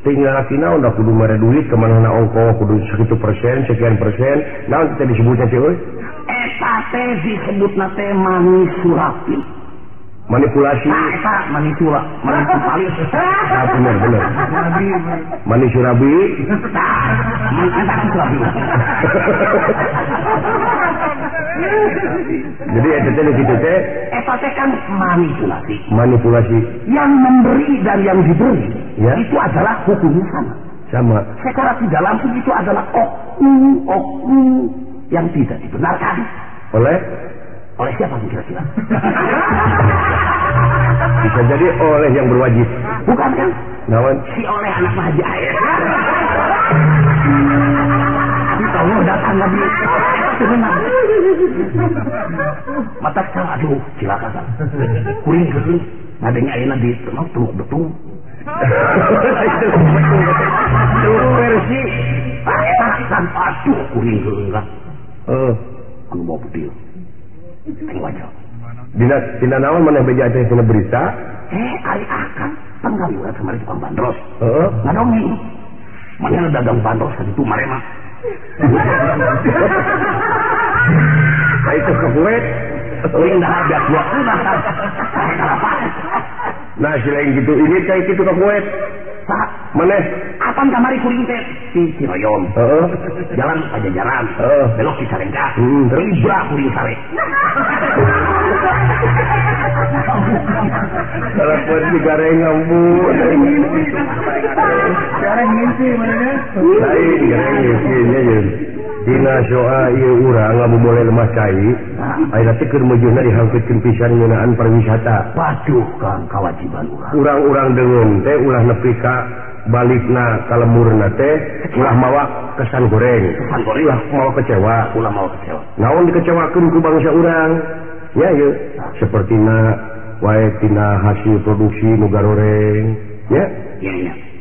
tinggal kina udah kudu mere duit kemana ongko kudu sekitu persen sekian persen nah kita disebutnya sih eta teh disebutna teh manipulasi manipulasi eta manipulasi nah bener manisurabi jadi eta teh gitu teh eta teh kan manipulasi yang memberi dan yang diberi ya? Itu adalah hukumnya sama secara tidak langsung itu adalah oknum yang tidak dibenarkan oleh siapa kira-kira bisa jadi oleh yang berwajib bukan kan nawan si oleh anak Haji Air Allah datang lagi sebenarnya mata kang aduh cilaka kan kuring ngadengnya ayeuna di teluk betung versi kan aduh kuring kan anu mau bedil tengok aja dina naon maneh beja teh kena berita ari akan penggaliwat sama tukang bandros ngadongeng mana dagang bandros ka ditu mare mah itu kebuet uing dah ada dua nah selain gitu ini kayak gitu kebuet mana apaan kamari kuring teh si Ciroyom jalan Pajajaran belok di Sarengga ribra kuring sare kalau buat di gareng ngambut gareng ngimpi mana lain gareng ngimpinya ya dina soa ieu urang lamun mulai lemah cai ayeuna teh keur mujuna dihangkeutkeun pisan ngeunaan pariwisata waduh kan kewajiban urang-urang deungeun teh ulah nepi ka balikna ka lemurna teh ulah mawa kesan goreng ulah mawa kecewa naon dikecewakeun ku bangsa urang ya ye sapertina wae tina hasil produksi nu garoreng ya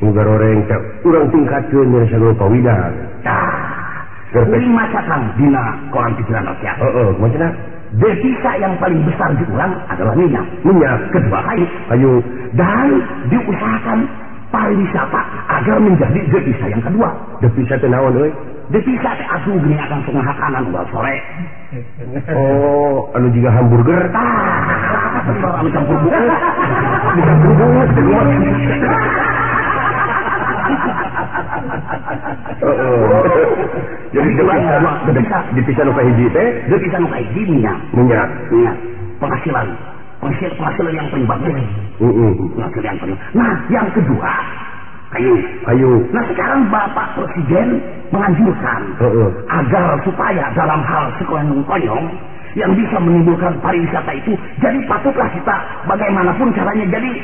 nu garoreng teh urang tingkatkeun dina sagala pawidang Kuring maca kang dina koran pikiran rakyat. Macana devisa yang paling besar di ulang adalah minyak. Kedua kayu dan diusahakan pariwisata agar menjadi devisa yang kedua. Devisa teh naon euy? Devisa teh asuh gini akan setengah kanan udah sore. Anu juga hamburger. Anu campur bubuk. Jadi dipisah nu kahiji teh minyak penghasilan yang paling bagus penghasilan yang paling nah yang kedua kayu nah sekarang Bapak Presiden menganjurkan agar supaya dalam hal sekonyong-konyong yang bisa menimbulkan pariwisata itu jadi patutlah kita bagaimanapun caranya jadi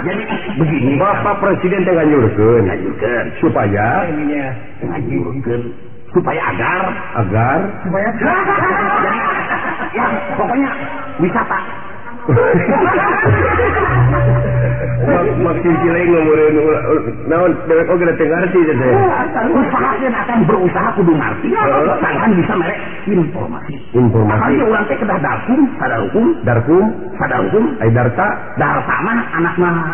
jadi begini Bapak Presiden teh nganyurkeun supaya agar supaya jadi ya pokoknya wisata maksud cilaing ngomongin naon dewek oge teh ngarti teh usahakeun akan berusaha kudu ngarti sangkan bisa merek informasi apalagi urang teh kedah darkum ai darta mah anakna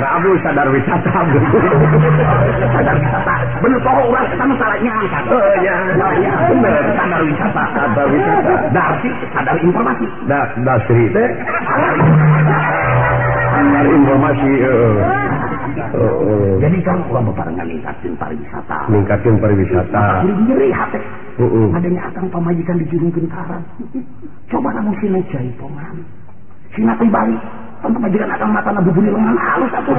abul sadar wisata bener poho urang eta mah salahnya angkat ya bener sadar wisata darti sadar informasi dasri teh sadar informasi jadi kan urang bebarengan ningkatkeun pariwisata nyeri hate adanya akang pamajikan dijurungkeun karang coba namun sina jaipongan sina teh balik tanpa majikan akang matana buburi lengan halus atuh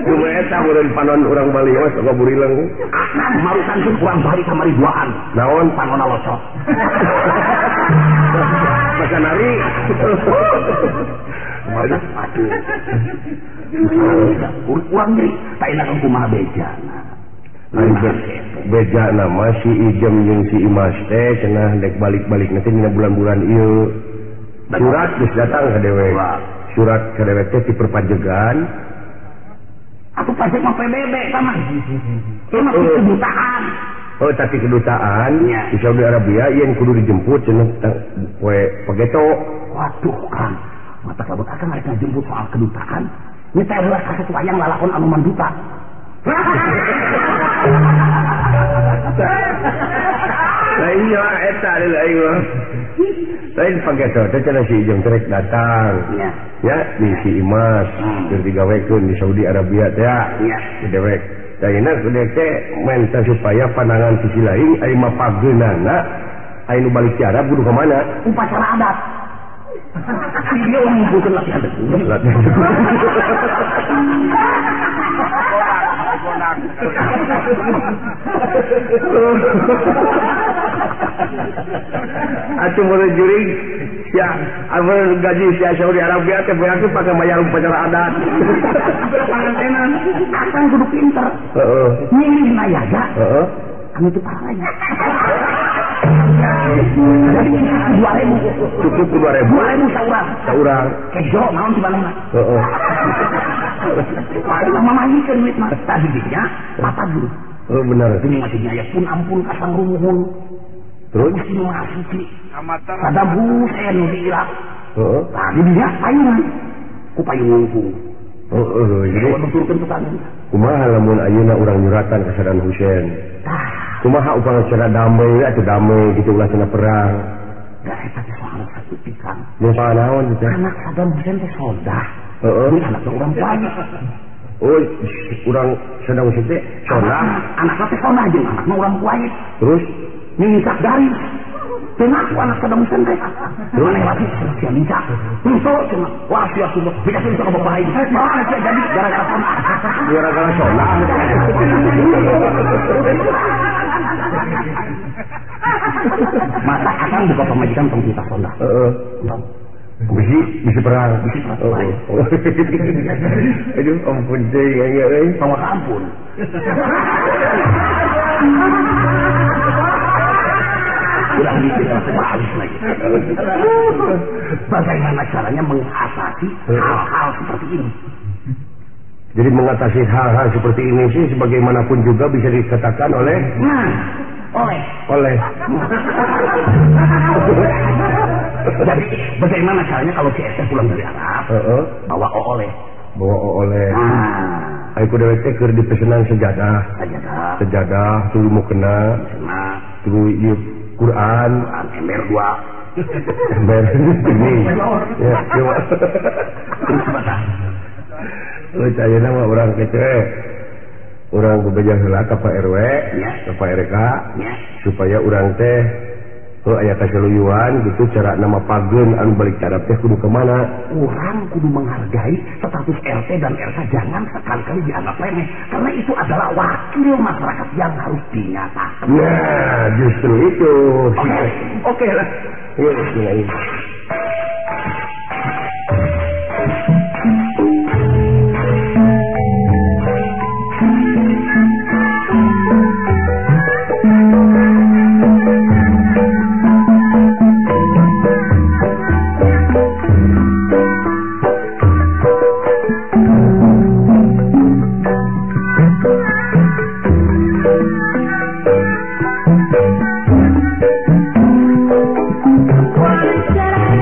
cuma eta meureun panon urang Bali mah sok burileung marukan teh urang Bali kamari duaan naon panonna locot masa nari aduh urang jadi tak enak kumaha bejana beja nama si Ijem jeung si Imas teh cenah dek balik-balik nanti dina bulan-bulan ieu surat geus datang ka dewe surat ka dewe teh diperpanjegan atuh pajak mah PBB sama. Itu mah kedutaan. Oh, tapi kedutaan di Saudi Arabia yang kudu dijemput cenah we pageto. Waduh kan. Mata kabut akan mereka jemput soal kedutaan. Ini teh adalah kasus wayang lalakon anu manduta. Lah iya eta lah iya. Lain pageto teh cenah si Ijong trek datang. Ya, di si Imas keur digawekeun di Saudi Arabia teh ya. Dewek. Dayana kudu teh minta supaya pandangan sisi lain ai mapageunana ai nu balik tiara kudu ka mana? Upacara adat. Dia mengumpulkan latihan dulu. Atuh mulai juring ya, awal gaji sia Saudi Arabia teh beak pakai bayar upacara adat. Pangantenan akan kudu pinter. Heeh. Milih nayaga. Heeh. Anu teu parahnya. Jadi 2.000 cukup 2.000 saurang kejo naon di mana heeh mama ngikeun duit mah tadi dinya papa dulu oh benar ini matinya ya pun ampun kasang rumuhun terus sinu suci ada busen di Irak heeh tadi dinya payungan ku payung ngungkung jadi nuturkeun pesan kumaha lamun ayeuna urang nyuratan ka Saddam Hussein kumaha upang cara damai atuh damai gitu ulah cenah perang da eta teh soal satu pikan ya soal naon teh anak Saddam Hussein teh soldah heeh anak urang banyak oh urang Saddam Hussein teh soldah anak teh soldah jeung anak urang kuait terus mincak garis tenang anak Saddam Hussein teh terus lagi sia mincak itu cuma wah sia semua dikasih ke bapak ini malah sia jadi gara-gara soldah masa akan buka pemajikan pemerintah soldah bisa perang aduh ampun deh sama ampun udah habis lagi bagaimana caranya mengatasi hal-hal seperti ini jadi mengatasi hal-hal seperti ini sih sebagaimanapun juga bisa dikatakan oleh jadi bagaimana caranya kalau si Esther pulang dari Arab bawa oleh aku dewek teh keur dipesenan sejadah tuluy mukena tuluy ieu Quran ember 2 ember ini ya coba ayeuna mah urang kece urang bebeja heula ka Pak RW ka Pak RK supaya urang teh aya kaseluyuan gitu cara nama pageun anu balik cadap teh kudu kemana urang kudu menghargai status RT dan RK jangan sekali-kali dianggap remeh karena itu adalah wakil masyarakat yang harus dinyatakan nah justru itu oke lah ini What is that?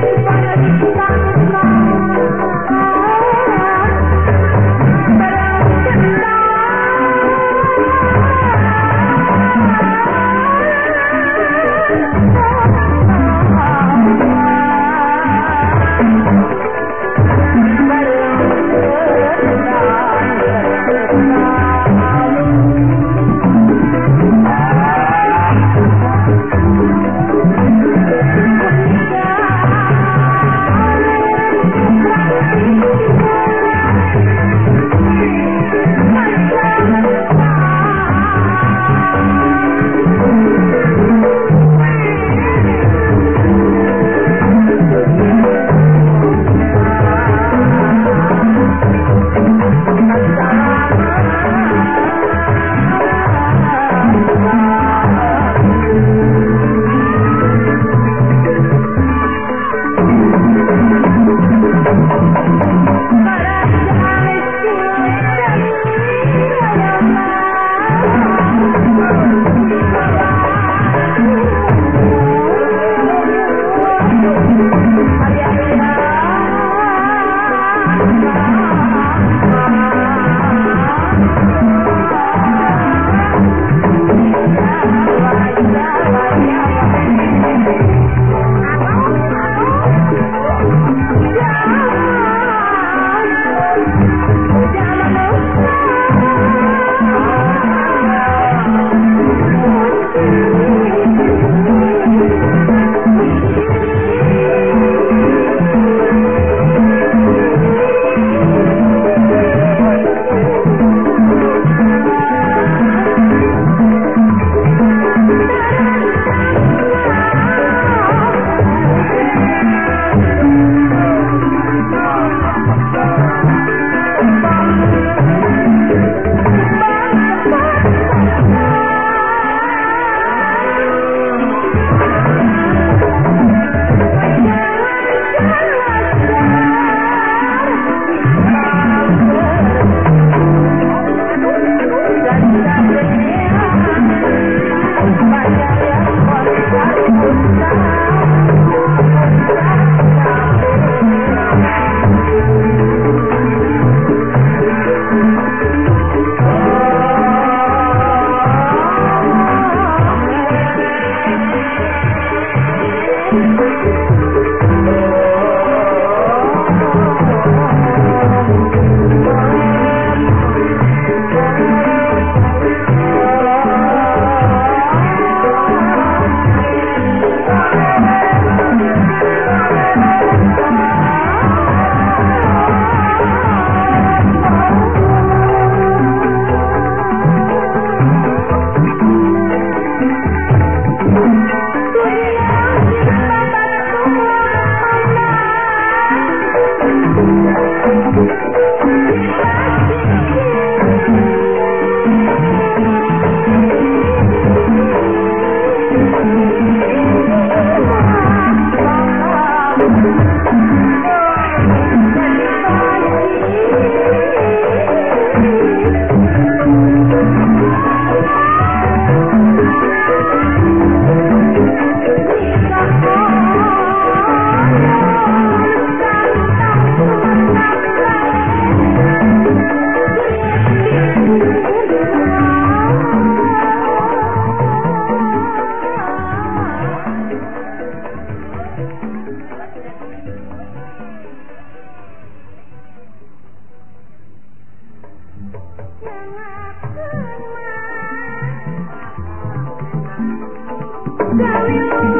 gawe